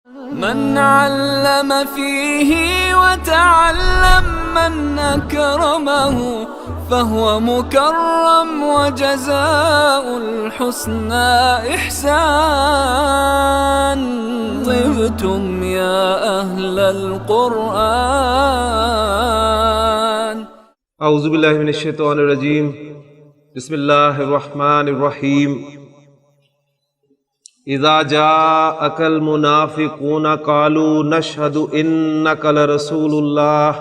من علم فيه وتعلم من أكرمه فهو مكرم وجزاء الحسنى إحسان. طبتم يا أهل القرآن. اعوذ باللہ من الشیطان الرجیم. بسم اللہ الرحمن الرحیم. اذا جاءك المنافقون قالوا نشهد انك لرسول الله.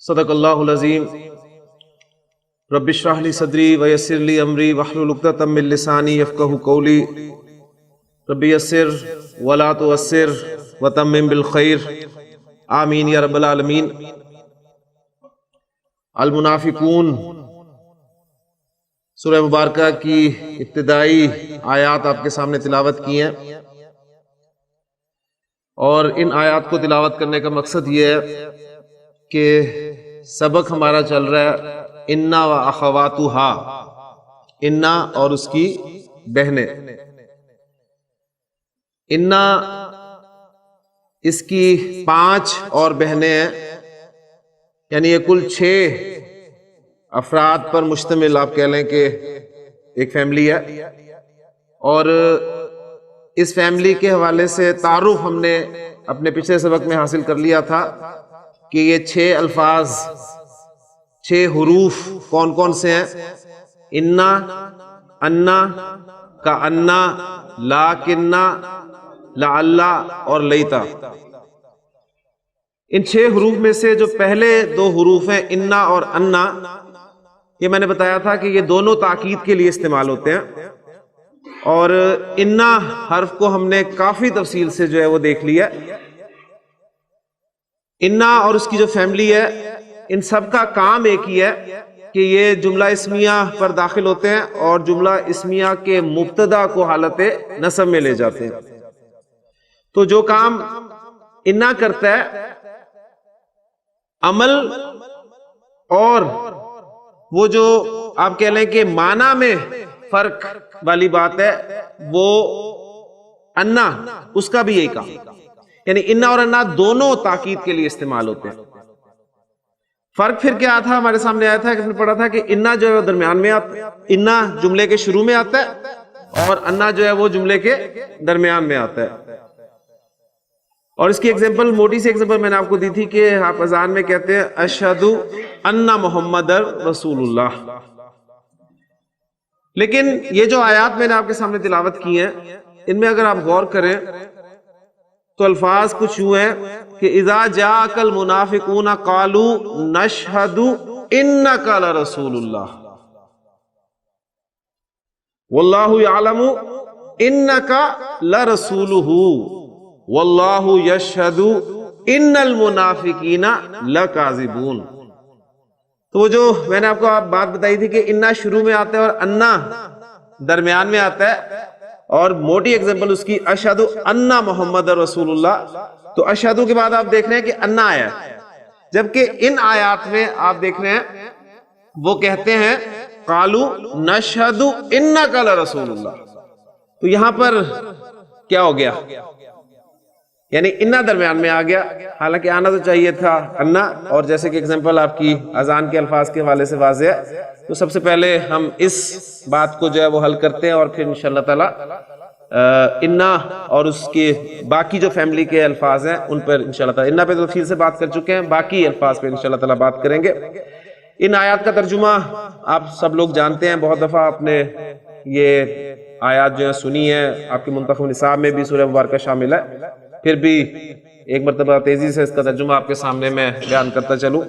صدق اللہ العظیم. رب اشرح لي صدری ویسر لي امری واحلل عقدۃ من لسانی یفقهوا قولی. رب یسر ولا تعسر وتمم بالخیر. آمین یا رب العالمین. المنافقون سورہ مبارکہ کی ابتدائی آیات آپ کے سامنے تلاوت کی ہیں، اور ان آیات کو تلاوت کرنے کا مقصد یہ ہے کہ سبق ہمارا چل رہا ہے انا و اخواتہا، انا اور اس کی بہنیں. انا اس کی 5 اور بہنیں ہیں، یعنی یہ کل 6 افراد پر مشتمل آپ کہہ لیں کہ ایک فیملی ہے. اور اس فیملی کے حوالے سے تعارف ہم نے اپنے پچھلے سبق میں حاصل کر لیا تھا کہ یہ 6 الفاظ، 6 حروف کون کون سے ہیں؟ انا، انا، کانا، لاکنہ، لعلہ اور لیتا. ان 6 حروف میں سے جو پہلے 2 حروف ہیں انا اور انا، یہ میں نے بتایا تھا کہ یہ دونوں تاکید کے لیے استعمال ہوتے ہیں. اور انا حرف کو ہم نے کافی تفصیل سے جو ہے وہ دیکھ لیا. انا اور اس کی جو فیملی ہے، ان سب کا کام ایک ہی ہے کہ یہ جملہ اسمیہ پر داخل ہوتے ہیں اور جملہ اسمیہ کے مبتدا کو حالت نصب میں لے جاتے ہیں. تو جو کام انا کرتا ہے، عمل اور وہ جو آپ کہہ لیں کہ معنی میں فرق والی بات ہے، وہ انا اس کا بھی یہی کام. یعنی انا اور انا دونوں تاکید کے لیے استعمال ہوتے ہیں. فرق پھر کیا تھا؟ ہمارے سامنے آیا تھا کہ ہم نے پڑھا تھا کہ انا جو ہے وہ درمیان میں آتا ہے، انا جملے کے شروع میں آتا ہے اور انا جو ہے وہ جملے کے درمیان میں آتا ہے. اور اس کی ایگزامپل، موٹی سی ایگزامپل میں نے آپ کو دی تھی کہ آپ اذان میں کہتے ہیں اشہدو ان محمد رسول اللہ. لیکن یہ جو آیات میں نے آپ کے سامنے تلاوت کی ہیں، ان میں اگر آپ غور کریں تو الفاظ کچھ یوں ہیں کہ اذا جاءک المنافقون قالوا نشہد انک لرسول اللہ واللہ یعلم انک لرسولہ واللہ یشہد ان المنافقین لکاذبون. تو وہ جو میں نے آپ کو بات بتائی تھی کہ انا شروع میں آتا ہے اور انا درمیان میں آتا ہے، اور موٹی ایگزامپل اس کی اشہد ان محمد رسول اللہ. تو اشہد کے بعد آپ دیکھ رہے ہیں کہ انا آیا ہے، جبکہ ان آیات میں آپ دیکھ رہے ہیں وہ کہتے ہیں قالوا نشہد انک لرسول اللہ. تو یہاں پر کیا ہو گیا؟ یعنی انا درمیان میں آ گیا، حالانکہ آنا تو چاہیے تھا انا. اور جیسے کہ اگزامپل آپ کی اذان کے الفاظ کے حوالے سے واضح ہے، تو سب سے پہلے ہم اس بات کو جو ہے وہ حل کرتے ہیں، اور پھر انشاءاللہ تعالی انا اور اس کے باقی جو فیملی کے الفاظ ہیں ان پر انشاءاللہ تعالی، انا پہ تو تفصیل سے بات کر چکے ہیں، باقی الفاظ پہ انشاءاللہ تعالی بات کریں گے. ان آیات کا ترجمہ آپ سب لوگ جانتے ہیں، بہت دفعہ آپ نے یہ آیات جو ہے سنی ہے، آپ کے منتخب نصاب میں بھی سورہ مبارکہ شامل ہے. پھر بھی ایک مرتبہ تیزی سے اس کا ترجمہ آپ کے سامنے میں بیان کرتا چلوں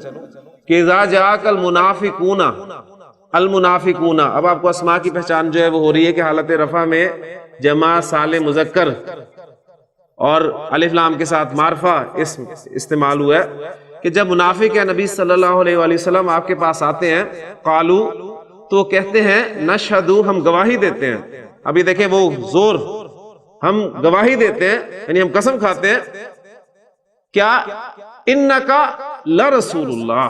کہ اذا جاءک المنافقون، المنافقون، اب آپ کو اسماء کی پہچان جو ہے وہ ہو رہی ہے کہ حالت رفع میں جمع سالم مذکر اور الف لام کے ساتھ معرفہ اسم استعمال ہوا ہے کہ جب منافق ہے نبی صلی اللہ علیہ وآلہ وسلم آپ کے پاس آتے ہیں، قالو تو کہتے ہیں نشہدو ہم گواہی دیتے ہیں. ابھی دیکھیں وہ زور، ہم گواہی دیتے ہیں یعنی ہم قسم کھاتے ہیں کیا انکا لرسول اللہ،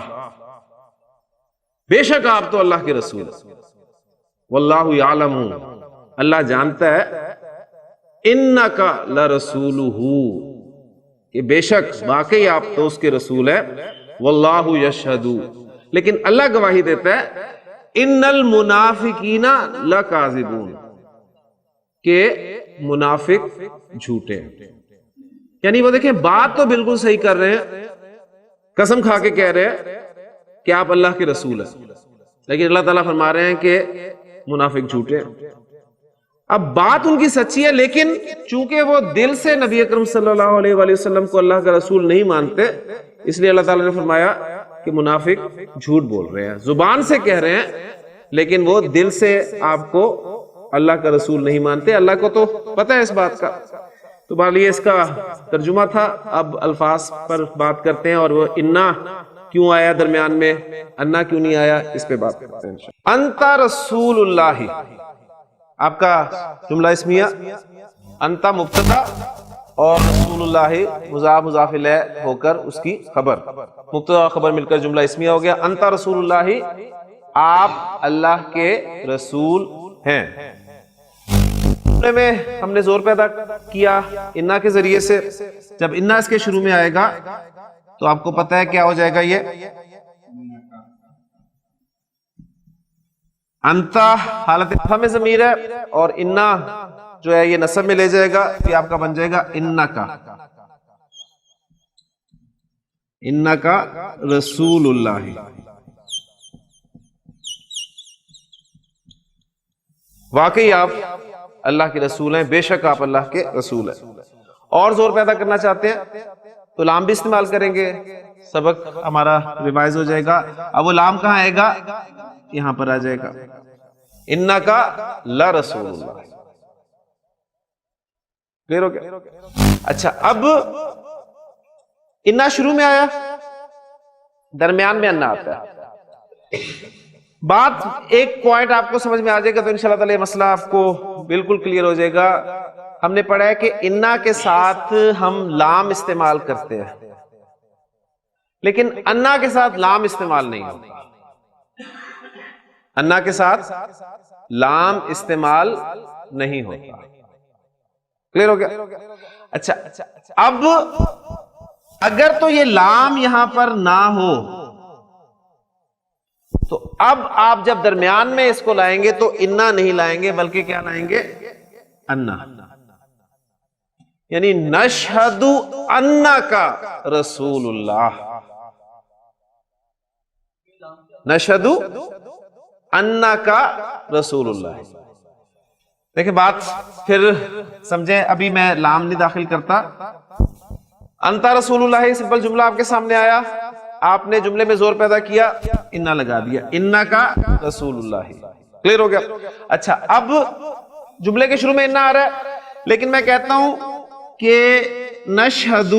بے شک آپ تو اللہ کے رسول. واللہ یعلم، اللہ جانتا ہے انکا لرسولہ، کہ بے شک واقعی آپ تو اس کے رسول ہیں، واللہ یشہد، لیکن اللہ گواہی دیتا ہے، ان المنافقین لکاذبون، کہ منافق جھوٹے ہیں. یعنی وہ دیکھیں بات تو بالکل صحیح کر رہے ہیں، قسم کھا کے کہہ رہے ہیں کہ آپ اللہ کے رسول ہیں، لیکن اللہ تعالیٰ فرما رہے ہیں کہ منافق جھوٹے ہیں. اب بات ان کی سچی ہے، لیکن چونکہ وہ دل سے نبی اکرم صلی اللہ علیہ وآلہ وسلم کو اللہ کا رسول نہیں مانتے، اس لیے اللہ تعالیٰ نے فرمایا کہ منافق جھوٹ بول رہے ہیں. زبان سے کہہ رہے ہیں لیکن وہ دل سے آپ کو اللہ کا رسول نہیں مانتے. اللہ کو تو پتہ ہے اس بات کا. تو بہرحال یہ اس کا ترجمہ تھا. اب الفاظ پر بات کرتے ہیں، اور وہ انا کیوں آیا درمیان میں، انا کیوں نہیں آیا، اس پہ بات کرتے ہیں. انت رسول اللہ، آپ کا جملہ اسمیہ، انت مبتدا اور رسول اللہ مضاف مضاف الیہ ہو کر اس کی خبر، مبتدا اور خبر مل کر جملہ اسمیہ ہو گیا. انت رسول اللہ، آپ اللہ کے رسول ہیں. میں ہم نے زور پیدا کیا انا کے ذریعے سے. جب انا اس کے شروع میں آئے گا تو آپ کو پتہ ہے کیا ہو جائے گا، یہ انتا حالت افہام میں ضمیر ہے، اور انا جو ہے یہ نصب میں لے جائے گا، یہ آپ کا بن جائے گا انکا، انکا رسول اللہ. واقعی آپ اللہ کے رسول ہیں، بے شک آپ اللہ کے رسول ہیں. اور زور پیدا کرنا چاہتے ہیں تو لام بھی استعمال کریں گے، سبق ہمارا ریوائز ہو جائے گا. اب وہ لام کہاں آئے گا، یہاں پر آ جائے گا، انکا لرسول اللہ. کلیئر ہو گیا؟ اچھا، اب انا شروع میں آیا، درمیان میں انا آتا ہے. بات ایک پوائنٹ آپ کو سمجھ میں آ جائے گا تو انشاءاللہ تعالی مسئلہ آپ کو بالکل کلیئر ہو جائے گا. ہم نے پڑھا ہے کہ انا کے ساتھ ہم لام استعمال کرتے ہیں، لیکن انا کے ساتھ لام استعمال نہیں ہوتا. انا کے ساتھ لام استعمال نہیں ہوتا. کلیئر ہو گیا؟ اچھا، اب اگر تو یہ لام یہاں پر نہ ہو تو اب آپ جب درمیان میں اس کو لائیں گے تو انا نہیں لائیں گے، بلکہ کیا لائیں گے، انا. یعنی نشہد انکا رسول اللہ، نشہد انکا رسول اللہ. دیکھیں بات پھر سمجھیں، ابھی میں لام نہیں داخل کرتا. انتا رسول اللہ سمپل جملہ آپ کے سامنے آیا، آپ نے جملے میں زور پیدا کیا، انا لگا دیا، انکا رسول اللہ. کلیئر ہو گیا؟ اچھا، اب جملے کے شروع میں انا آ رہا ہے، لیکن میں کہتا ہوں کہ نشہد،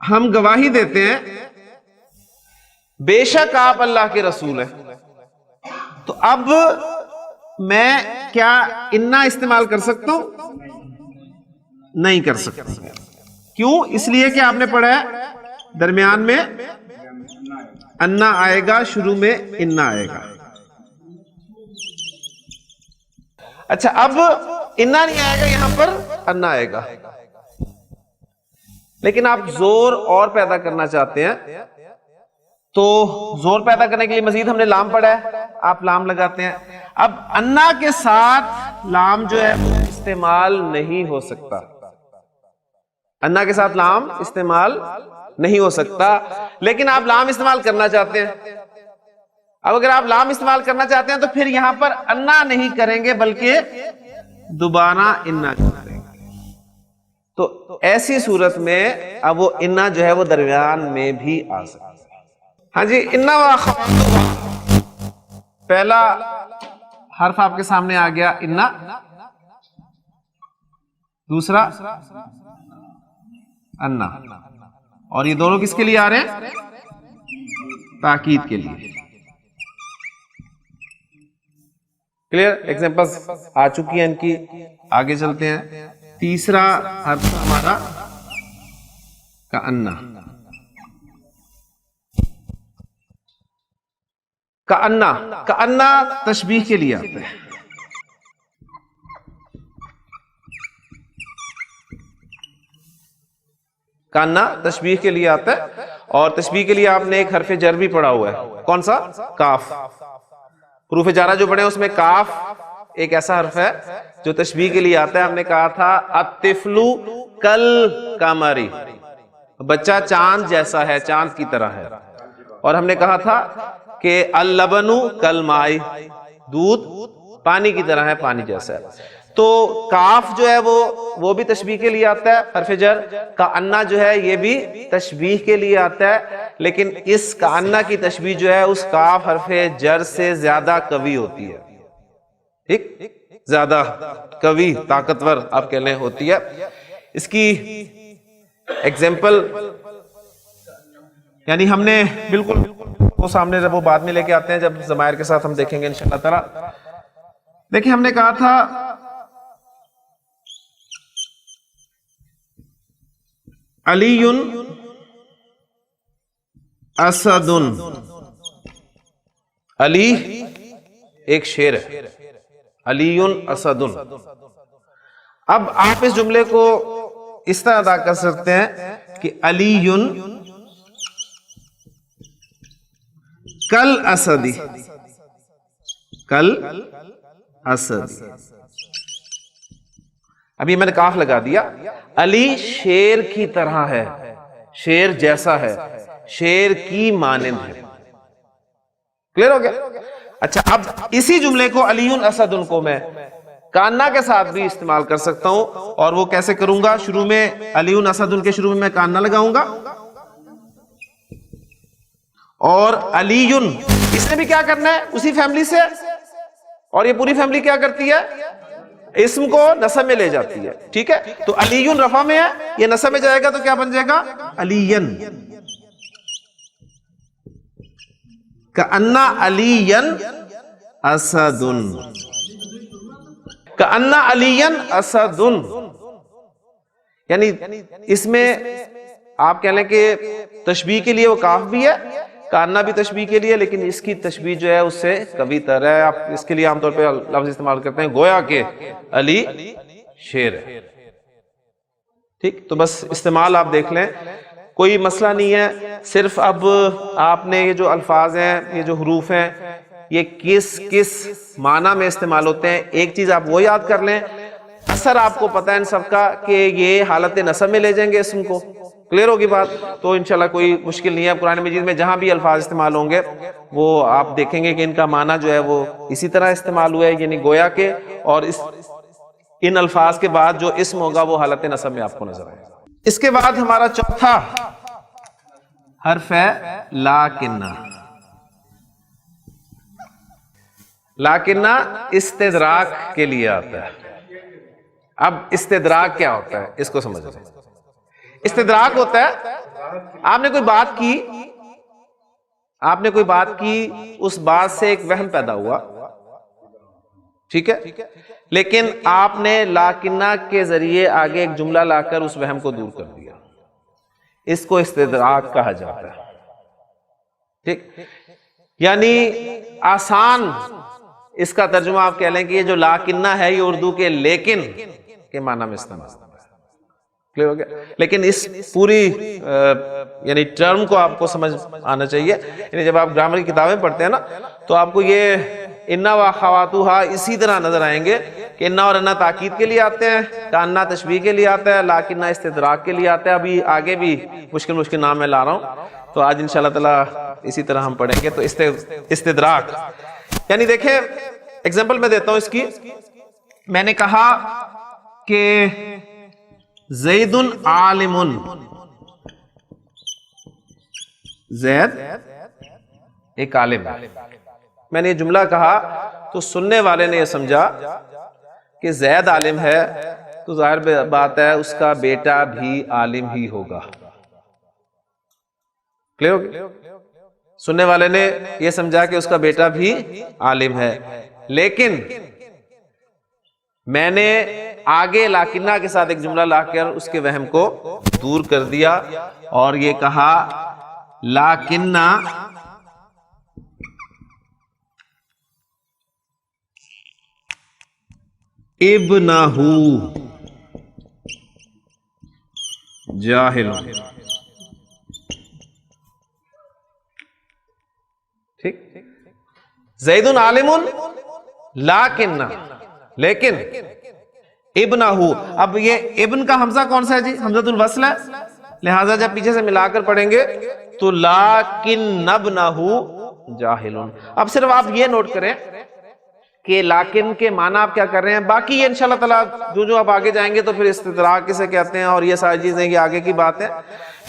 ہم گواہی دیتے ہیں بے شک آپ اللہ کے رسول ہیں. تو اب میں کیا انا استعمال کر سکتا ہوں؟ نہیں کر سکتا. کیوں؟ اس لیے کہ آپ نے پڑھا ہے درمیان میں انا آئے گا، شروع میں انا آئے گا. اچھا، اب انا نہیں آئے گا، یہاں پر انا آئے گا. لیکن آپ زور اور پیدا کرنا چاہتے ہیں تو زور پیدا کرنے کے لیے مزید ہم نے لام پڑھا ہے، آپ لام لگاتے ہیں. اب انا کے ساتھ لام جو ہے استعمال نہیں ہو سکتا، انا کے ساتھ لام استعمال نہیں ہو سکتا، لیکن آپ لام استعمال کرنا چاہتے ہیں. اب اگر آپ لام استعمال کرنا چاہتے ہیں تو پھر یہاں پر انا نہیں کریں گے، بلکہ دوبارہ انا کریں گے. تو ایسی صورت میں اب وہ انا جو ہے وہ درمیان میں بھی آ سکتا ہے. ہاں جی، انا واخواتها، پہلا حرف آپ کے سامنے آ گیا انا، دوسرا انا، اور یہ دونوں کس کے لیے آ رہے ہیں؟ تاکید کے لیے. کلیئر؟ ایگزامپلز آ چکی ہیں ان کی، آگے چلتے ہیں. تیسرا حرف ہمارا کأنہ، کأنہ، کأنہ تشبیہ کے لیے آتا ہے. کاننا تشبیہ کے لیے آتا ہے، اور تشبیہ کے لیے آپ نے ایک حرف جر بھی پڑھا ہوا ہے، کون سا؟ کاف. حروف جارہ جو پڑھے اس میں کاف ایک ایسا حرف ہے جو تشبیہ کے لیے آتا ہے. ہم نے کہا تھا الطفل کالقمر، بچہ چاند جیسا ہے، چاند کی طرح ہے. اور ہم نے کہا تھا کہ اللبن کالماء، دودھ پانی کی طرح ہے، پانی جیسا ہے. تو کاف جو ہے وہ بھی تشبیہ کے لیے آتا ہے حرف جر. کأنہ جو ہے یہ بھی تشبیہ کے لیے آتا ہے، لیکن اس کأنہ کی تشبیہ جو ہے اس کاف حرف جر سے زیادہ قوی ہوتی ہے. ٹھیک، زیادہ قوی، طاقتور آپ کہہ لیں ہوتی ہے. اس کی ایگزامپل یعنی ہم نے بالکل وہ سامنے جب وہ بعد میں لے کے آتے ہیں، جب ضمائر کے ساتھ ہم دیکھیں گے انشاءاللہ تعالی. دیکھیں ہم نے کہا تھا علی اسد، علی ایک شیر ہے، علی اسد. اب آپ اس جملے کو اس طرح ادا کر سکتے ہیں کہ علی کل اسدی، کل اسد. ابھی میں نے کاف لگا دیا. علی شیر کی طرح ہے، شیر جیسا ہے، شیر کی مانند ہے. کلیئر ہو گیا؟ اچھا، اب اسی جملے کو علی اسد کو میں کاننا کے ساتھ بھی استعمال کر سکتا ہوں. اور وہ کیسے کروں گا؟ شروع میں علی اسد کے شروع میں کاننا لگاؤں گا، اور علی اس نے بھی کیا کرنا ہے؟ اسی فیملی سے. اور یہ پوری فیملی کیا کرتی ہے؟ اسم کو نصب میں لے جاتی ہے. ٹھیک ہے، تو علی رفع میں ہے، یہ نصب میں جائے گا تو کیا بن جائے گا؟ علیین. کأن علی اسد، کأن علی اسد. یعنی اس میں آپ کہہ لیں کہ تشبیہ کے لیے وہ کاف بھی ہے، کاننا بھی تشبیہ کے لیے، لیکن اس کی تشبیہ جو ہے اس سے قوی تر ہے. آپ اس کے لیے عام طور پہ لفظ استعمال کرتے ہیں گویا کہ علی شیر ہے. ٹھیک، تو بس استعمال آپ دیکھ لیں، کوئی مسئلہ نہیں ہے. صرف اب آپ نے یہ جو الفاظ ہیں، یہ جو حروف ہیں، یہ کس کس معنی میں استعمال ہوتے ہیں، ایک چیز آپ وہ یاد کر لیں. اثر آپ کو پتہ ہے ان سب کا کہ یہ حالت نصب میں لے جائیں گے اسم کو. کلیئر ہوگی بات؟ تو انشاءاللہ کوئی مشکل نہیں ہے. قرآن مجید میں جہاں بھی الفاظ استعمال ہوں گے وہ آپ دیکھیں گے کہ ان کا معنی جو ہے وہ اسی طرح استعمال ہوا ہے، یعنی گویا کہ، اور ان الفاظ کے بعد جو اسم ہوگا وہ حالت نصب میں آپ کو نظر آئے گا. اس کے بعد ہمارا چوتھا حرف ہے لاکنہ. لاکنہ استدراک کے لیے آتا ہے. اب استدراک کیا ہوتا ہے اس کو سمجھ لیں. استدراک ہوتا ہے آپ نے کوئی بات کی، اس بات سے ایک وہم پیدا ہوا، ٹھیک ہے، لیکن آپ نے لاکنہ کے ذریعے آگے ایک جملہ لا کر اس وہم کو دور کر دیا. اس کو استدراک کہا جاتا ہے. ٹھیک، یعنی آسان اس کا ترجمہ آپ کہہ لیں کہ یہ جو لاکنہ ہے یہ اردو کے لیکن کے معنی میں استعمال ہے. کلیئر ہو گیا؟ لیکن اس پوری یعنی ٹرم کو آپ کو سمجھ آنا چاہیے. یعنی جب آپ گرامر کی کتابیں پڑھتے ہیں نا تو آپ کو یہ انا و اخواتھا اسی طرح نظر آئیں گے کہ انا اور انا تاکید کے لیے آتے ہیں، کاننا تشبیہ کے لیے آتا ہے، لاکنہ استدراک کے لیے آتا ہے. ابھی آگے بھی مشکل نام میں لا رہا ہوں، تو آج انشاءاللہ تعالی اسی طرح ہم پڑھیں گے. تو استدراک یعنی دیکھیں ایگزامپل میں دیتا ہوں اس کی. میں نے کہا کہ زید عالم، زید ایک عالم ہے. میں نے یہ جملہ کہا تو سننے والے نے یہ سمجھا کہ زید عالم ہے تو ظاہر بات ہے اس کا بیٹا بھی عالم ہی ہوگا. کلیئر ہو گیا؟ سننے والے نے یہ سمجھا کہ اس کا بیٹا بھی عالم ہے، لیکن میں نے آگے لاکنہ کے ساتھ ایک جملہ لا کر اس کے وہم کو دور کر دیا اور یہ کہا لاکنہ ابنہ جاہل. ٹھیک. زید عالم لیکن ابنہ. اب یہ ابن کا حمزہ کون سا ہے جی؟ حمزۃ الوصل ہے، لہذا جب پیچھے سے ملا کر پڑھیں گے تو لیکن ابنہ جاہل. اب صرف آپ یہ نوٹ کریں کہ لیکن کے معنی آپ کیا کر رہے ہیں. باقی یہ انشاءاللہ تعالی جو آپ آگے جائیں گے تو پھر استدراک کسے کہتے ہیں اور یہ ساری چیزیں یہ آگے کی بات ہے.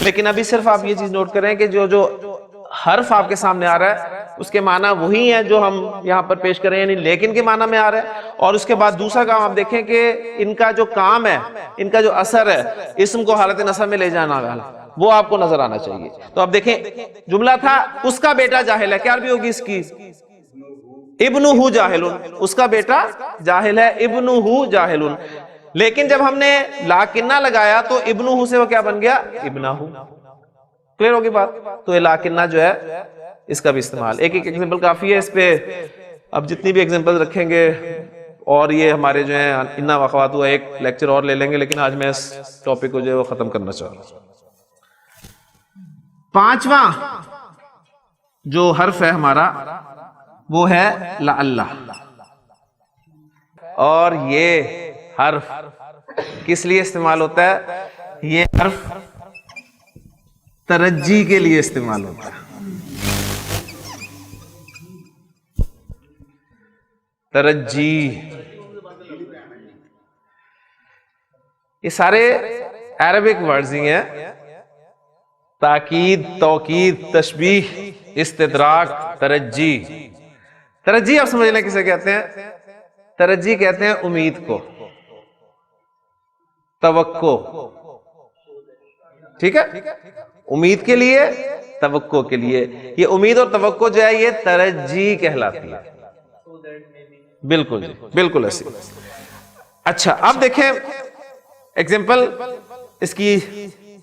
لیکن ابھی صرف آپ یہ چیز نوٹ کریں کہ جو حرف آپ کے سامنے آ رہا ہے اس کے معنی وہی ہیں جو ہم یہاں پر پیش کریں، یعنی لیکن کے معنی میں آ رہا ہے. اور اس کے بعد دوسرا کام آپ دیکھیں کہ ان کا جو کام ہے، ان کا جو اثر ہے، اسم کو حالت نصب میں لے جانا والا، وہ آپ کو نظر آنا چاہیے. تو اب دیکھیں جملہ تھا اس کا بیٹا جاہل ہے، کیا عربی ہوگی اس کی؟ ابنہ جاہل. اس کا بیٹا جاہل ہے، ابنہ جاہل. لیکن جب ہم نے لاکنہ لگایا تو ابنہ سے وہ کیا بن گیا؟ ابنہ. کلیئر ہوگی بات؟ تو یہ لاکنہ جو ہے اس کا بھی استعمال، ایک ایگزامپل کافی ہے اس پہ. اب جتنی بھی ایگزامپل رکھیں گے اور یہ ہمارے جو ہیں انا وخوات ہوا ایک لیکچر اور لے لیں گے، لیکن آج میں اس ٹاپک کو جو ہے وہ ختم کرنا چاہ رہا ہوں. پانچواں جو حرف ہے ہمارا وہ ہے لعلہ. اور یہ حرف کس لیے استعمال ہوتا ہے؟ یہ حرف ترجی کے لیے استعمال ہوتا ہے. ترجی، یہ سارے عربک ورڈز ہی ہیں. تاکید، توکید، تشبیہ، استدراک، ترجی. ترجی آپ سمجھ لیں کسے کہتے ہیں؟ ترجی کہتے ہیں امید کو، توقع. ٹھیک ہے، امید کے لیے، توقع کے لیے. یہ امید اور توقع جو ہے یہ ترجی کہلاتی ہے. بالکل جی، بالکل ایسی. اچھا اب دیکھیں ایگزامپل اس کی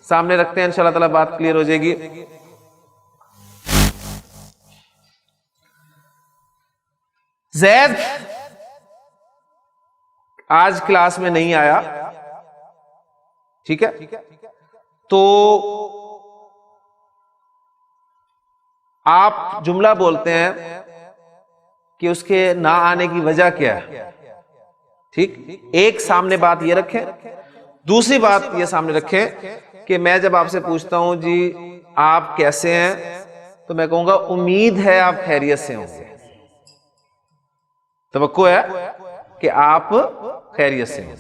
سامنے رکھتے ہیں، انشاءاللہ تعالی بات کلیئر ہو جائے گی. زید آج کلاس میں نہیں آیا. ٹھیک ہے، تو آپ جملہ بولتے ہیں کہ اس کے نہ آنے کی وجہ کیا ہے. ٹھیک، ایک سامنے بات یہ رکھیں، دوسری بات یہ سامنے رکھیں کہ میں جب آپ سے پوچھتا ہوں جی آپ کیسے ہیں تو میں کہوں گا امید ہے آپ خیریت سے ہوں گے. توقع ہے کہ آپ خیریت سے ہیں.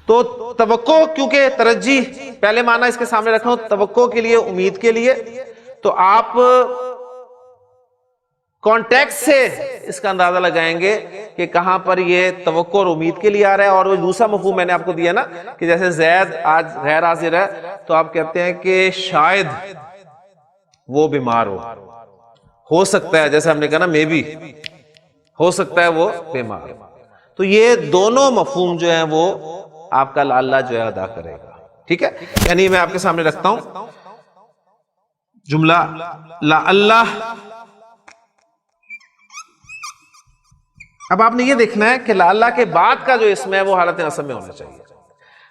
تو توقع، کیونکہ ترجی پہلے معنی اس کے سامنے رکھا ہوں، توقع کے لیے، امید کے لیے، تو آپ کانٹیکسٹ سے اس کا اندازہ لگائیں گے کہ کہاں پر یہ توقع اور امید کے لیے آ رہا ہے. اور وہ دوسرا مفہوم میں نے آپ کو دیا نا کہ جیسے زید آج غیر حاضر ہے تو آپ کہتے ہیں کہ شاید وہ بیمار ہو سکتا ہے، جیسے ہم نے کہا نا مے بی، ہو سکتا ہے وہ بیمار. تو یہ دونوں مفہوم جو ہیں وہ آپ کا لعلہ جو ہے ادا کرے گا. ٹھیک ہے، یعنی میں آپ کے سامنے رکھتا ہوں جملہ لعلہ. اب آپ نے یہ دیکھنا ہے کہ لعلہ کے بعد کا جو اسم ہے وہ حالت نصب میں ہونا چاہیے.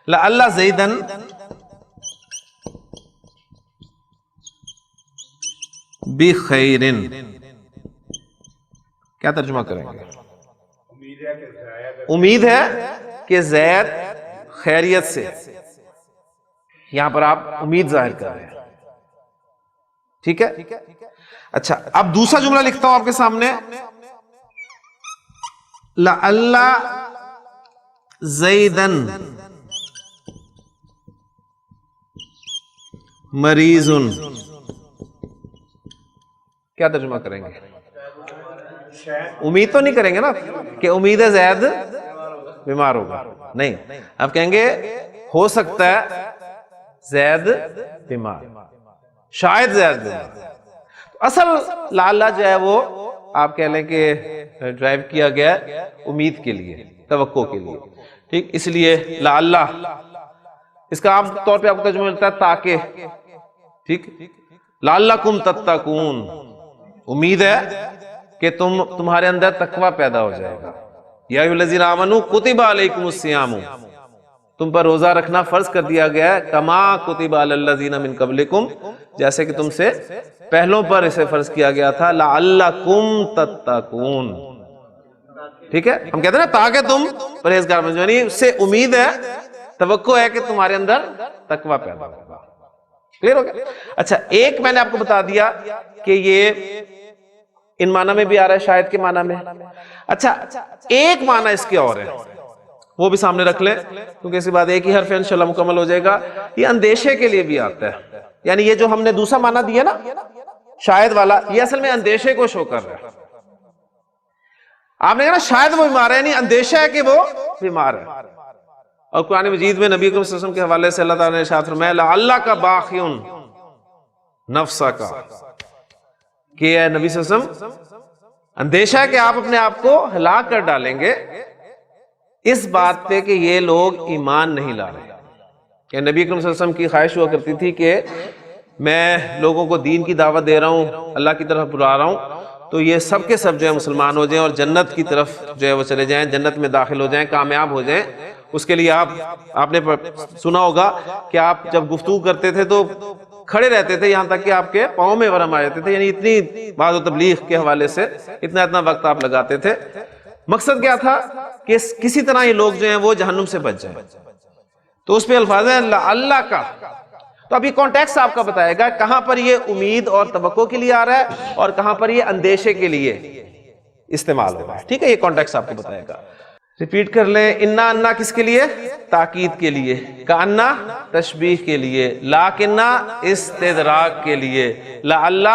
لعلہ زیدن بخیر، کیا ترجمہ کریں گے؟ امید ہے کہ زید خیریت سے. یہاں پر آپ امید ظاہر کر رہے ہیں. ٹھیک ہے، اچھا اب دوسرا جملہ لکھتا ہوں آپ کے سامنے. لعلہ زیدن مریض، کیا ترجمہ کریں گے؟ امید تو نہیں کریں گے نا کہ امید ہے زید بیمار ہوگا، نہیں، آپ کہیں گے ہو سکتا ہے زید بیمار، شاید زید بیمار. اصل لعلہ جو ہے وہ آپ کہہ لیں کہ ڈرائیو کیا گیا امید کے لیے، توقع کے لیے. ٹھیک، اس لیے لعلہ اس کا عام طور پہ آپ کو ترجمہ ملتا ہے تاکہ. ٹھیک، لعلکم تتقون، امید ہے کہ تمہارے اندر تقوی پیدا ہو جائے گا. یا ایھا الذین آمنوا کتب علیکم الصیام، تم پر روزہ رکھنا فرض کر دیا گیا ہے، کما کتب علی الذین من قبلکم، جیسے کہ تم سے پہلوں پر اسے فرض کیا گیا تھا، لعلکم تتقون. ٹھیک ہے، ہم کہتے ہیں نا تاکہ تم پرہیزگار بن جاؤ، یعنی اس سے امید ہے، توقع ہے کہ تمہارے اندر تقوی پیدا ہوگا. کلیئر ہو گیا؟ اچھا، ایک میں نے آپ کو بتا دیا کہ یہ ان معنی میں بھی آ رہا ہے، شاید کے معنی میں. اچھا، ایک معنی اس کے اور ہے، وہ بھی سامنے رکھ لیں کیونکہ اس کے بعد ایک ہی حرف انشاءاللہ مکمل ہو جائے گا. یہ اندیشے کے لیے بھی آتا ہے، یعنی یہ جو ہم نے دوسرا معنی دیا نا شاید والا، یہ اصل میں اندیشے کو شو کر رہا ہے. آپ نے کہا نا شاید وہ بیمار ہے، یعنی اندیشہ ہے کہ وہ بیمار ہے. اور قرآن مجید میں نبی اکرم صلی اللہ علیہ وسلم کے حوالے سے اللہ تعالیٰ نے ارشاد فرمایا لعلک باخع نفسک، کہ اے نبی صلی اللہ علیہ وسلم اندیشہ ہے کہ آپ اپنے آپ کو ہلاک کر ڈالیں گے اس بات پہ کہ یہ لوگ ایمان نہیں لا رہے. کہ نبی اکرم صلی اللہ علیہ وسلم کی خواہش ہوا کرتی تھی کہ میں لوگوں کو دین کی دعوت دے رہا ہوں، اللہ کی طرف بلا رہا ہوں، تو یہ سب کے سب جو ہے مسلمان ہو جائیں اور جنت کی طرف جو ہے وہ چلے جائیں، جنت میں داخل ہو جائیں، کامیاب ہو جائیں. اس کے لیے آپ نے سنا ہوگا کہ آپ جب گفتگو کرتے تھے تو کھڑے رہتے تھے یہاں تک کہ آپ کے پاؤں میں ورم آ جاتے تھے، یعنی اتنی بعض و تبلیغ کے حوالے سے اتنا وقت آپ لگاتے تھے. مقصد کیا تھا کہ کسی طرح یہ لوگ جو ہیں وہ جہنم سے بچ جائیں. تو اس پہ الفاظ ہیں اللہ کا. تو اب یہ کانٹیکس آپ کا بتائے گا کہاں پر یہ امید اور توقع کے لیے آ رہا ہے اور کہاں پر یہ اندیشے کے لیے استعمال ہو رہا ہے. ٹھیک ہے، یہ کانٹیکس آپ کو بتائے گا. ریپیٹ کر لیں. انا انا کس کے لیے؟ تاکید کے لیے. کانا تشبیہ کے لیے. لاکنہ استدراک کے لیے. لعل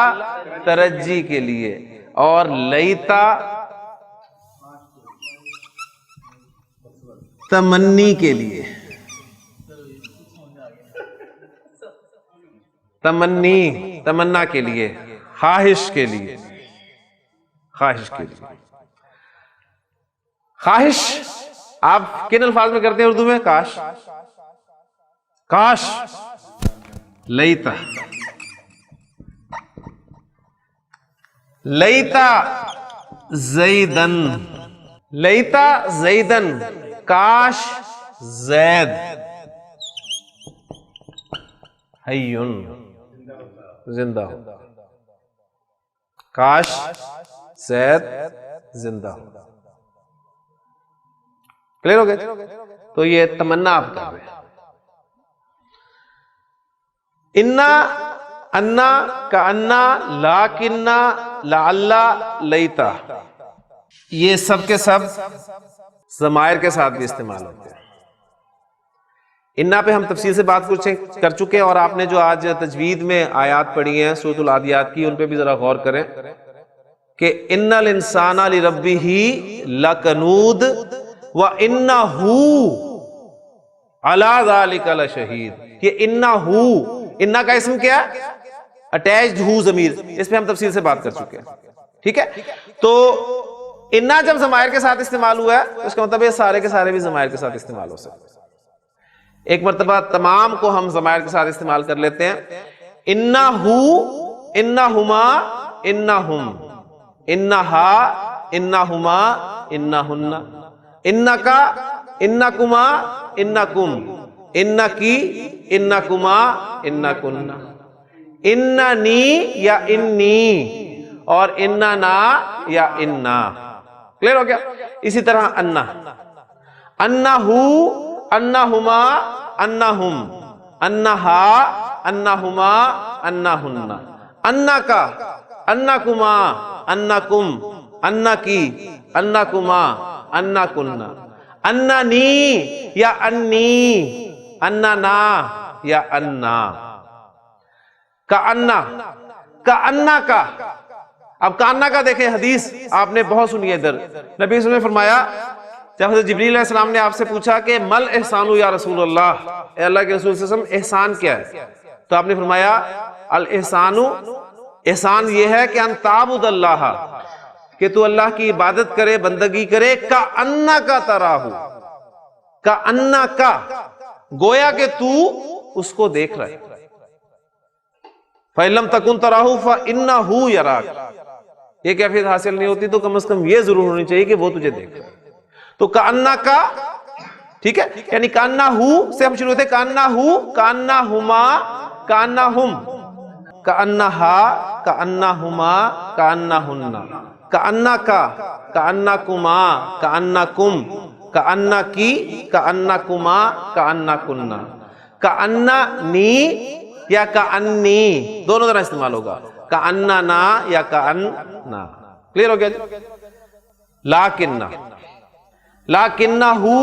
ترجی کے لیے. اور لیتا تمنی کے لیے. تمنی تمنا کے لیے. خواہش کے لیے. خواہش کے لیے. خواہش آپ کن الفاظ میں کرتے ہیں اردو میں؟ کاش. کاش. لیتا. لیتا زیدن. لیتا زیدن. کاش زید حیٌ زندہ ہو. کاش زید زندہ ہو. کلیئر ہو گئے؟ تو یہ تمنا آپ کر رہے ہیں. انا انا کانا لاکنہ لعل لیتا، یہ سب کے سب ضمائر کے ساتھ بھی استعمال ہوتے ہیں. انا پہ ہم تفصیل سے بات کر چکے ہیں، اور آپ نے جو آج تجوید میں آیات پڑھی ہیں سورۃ العادیات کی، ان پہ بھی ذرا غور کریں کہ ان الانسان لربہ لکنود وَإِنَّهُ عَلَى ذَلِكَ لَشَهِيدٌ. کہ انا کا اسم کیا ہے؟ اٹیچڈ ہو ضمیر. اس پہ ہم تفصیل سے بات کر چکے ہیں. ٹھیک ہے، تو انا جب ضمائر کے ساتھ استعمال ہوا ہے تو اس کا مطلب یہ سارے کے سارے بھی ضمائر کے ساتھ استعمال ہو سکتے ہیں. ایک مرتبہ تمام کو ہم ضمائر کے ساتھ استعمال کر لیتے ہیں. انہو، انہما، انہم، انہا، انہما، انہن، انکا، انکما، انکم، انکی، انکما، انکن، اننی یا انی، اور اننا یا انا. کلیئر ہو گیا؟ اسی طرح انا. انہو، انہما، انہم، انہا، انہما، انہن، انکا، انکما، انکم، انکی، انکما، انکن، اننی یا انی، اننا یا انا. کأنا، کأنا کا. اب کأنا کا دیکھیں، حدیث آپ نے بہت سنی ہے. ادھر نبی صلی اللہ علیہ وسلم نے فرمایا جب حضرت جبریل علیہ السلام نے آپ سے پوچھا کہ مل احسان یا رسول اللہ، اے اللہ کے رسول صلی اللہ علیہ وسلم احسان کیا ہے، تو آپ نے فرمایا الاحسان، احسان یہ ہے کہ ان تعبد اللہ، کہ تو اللہ کی عبادت کرے، بندگی کرے، کأنک تراہ، کأنک، گویا کہ تو اس کو دیکھ رہا ہے. فَإِن لَمْ تَكُنْ تَرَاهُ فَإِنَّهُ يَرَاكَ. یہ کیفیت حاصل نہیں ہوتی تو کم از کم یہ ضرور ہونی چاہیے کہ وہ تجھے دیکھ رہا ہے. تو کأنک ٹھیک ہے، یعنی کاننا ہو سے ہم شروع ہوتے، کاننا ہو، کاننا ہما، کاننا ہم، کاننا ہا، کاننا ہما، کاننا ہننا، کاننا کا، کاننا کما، کاننا کم، کاننا کی، کاننا کما، کاننا کننا، کاننا نی یا کانی، دونوں طرح استعمال ہوگا، کاننا نا یا کاننا. کلیئر ہو گیا جی؟ لاکننا، لاکننا ہو،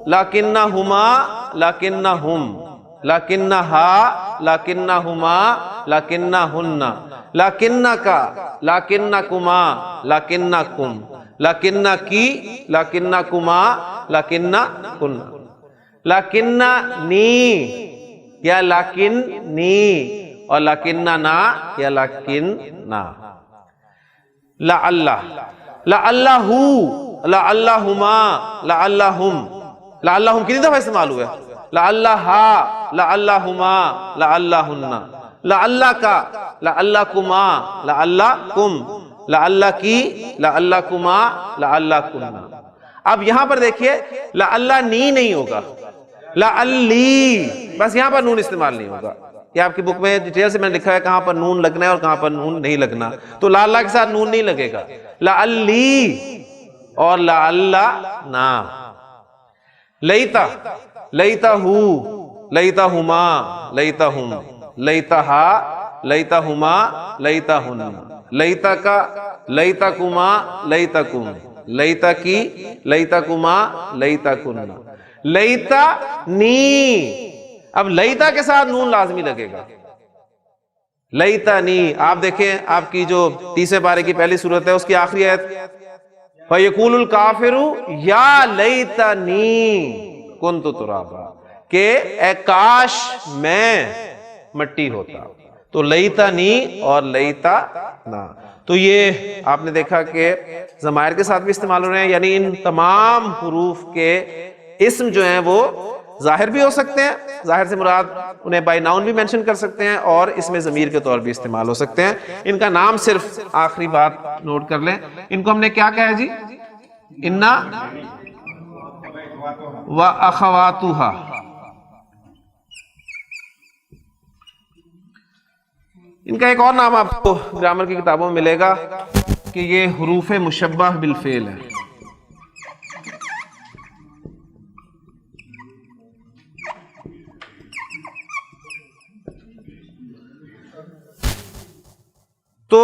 لاکننا ہما، لاکننا ہم، لاکننا ہا، لاکننا ہما، لاکننا ہننا، لاکننا کا، لاکننا کما، لاکننا کم، لاکننا کی، لاکننا کما، لاکننا کننا، لاکننا نی یا لاکن نی، اور لاکننا نا یا لاکننا. لعلہ، لعلہ، لعلہما، لعلہم، لعلہم کتنی دفعہ استعمال ہوا ہے؟ لعلہا، لعلہما، لعلہن، لعلکا، لعلکما، لعلکم، لعلکی، لعلکما، لعلکن. اب یہاں پر دیکھیے لعلنی نہیں ہوگا، لعلی، بس یہاں پر نون استعمال نہیں ہوگا. یہ آپ کی بک میں ڈیٹیل سے میں نے لکھا ہے کہاں پر نون لگنا ہے اور کہاں پر نون نہیں لگنا. تو لعلہ کے ساتھ نون نہیں لگے گا، لعلی اور لعلنا. لیتا، لیتہو، لیتہما، لیتہم، لیتہا، لیتہما، لیتہن، لیتکا، لیتکما، لیتکم، لیتکی، لیتکما، لیتکن، لیتنی. اب لیتا کے ساتھ نون لازمی لگے گا، لیتنی. آپ دیکھیں آپ کی جو تیسرے پارے کی پہلی سورت ہے اس کی آخری آیت، فَيَقُولُ الْكَافِرُ يَا لَيْتَنِي كُنْتُ تُرَابًا، کہ اے کاش میں مٹی ہوتا. تو لیتنی اور لیتنا. تو یہ آپ نے دیکھا کہ ضمائر کے ساتھ بھی استعمال ہو رہے ہیں، یعنی ان تمام حروف کے اسم جو ہیں وہ ظاہر بھی ہو سکتے ہیں، ظاہر سے مراد انہیں بائی ناؤن بھی مینشن کر سکتے ہیں، اور اس میں ضمیر کے طور بھی استعمال ہو سکتے ہیں. ان کا نام صرف آخری بات نوٹ کر لیں، ان کو ہم نے کیا کہا ہے جی؟ انا و اخواتہا. ان کا ایک اور نام آپ کو گرامر کی کتابوں میں ملے گا کہ یہ حروف مشبہ بالفعل ہے. تو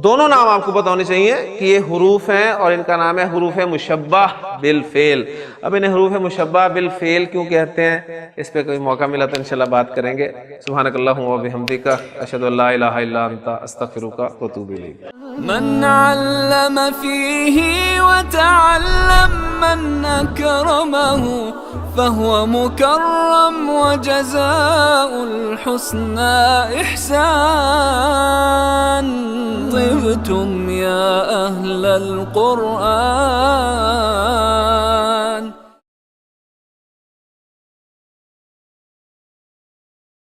دونوں نام آپ کو پتہ ہونے چاہیے کہ یہ حروف ہیں اور ان کا نام ہے حروف مشبہ بالفعل. اب انہیں حروف مشبہ بالفعل کیوں کہتے ہیں، اس پہ کوئی موقع ملا تو انشاءاللہ بات کریں گے. سبحانک اللہم و بحمدک، اشہد ان لا الہ الا انت، استغفرک و اتوب الیک. من علم فيه وتعلم من أكرمه فهو مكرم وجزاء الحسنى إحسان. طبتم يا أهل القرآن.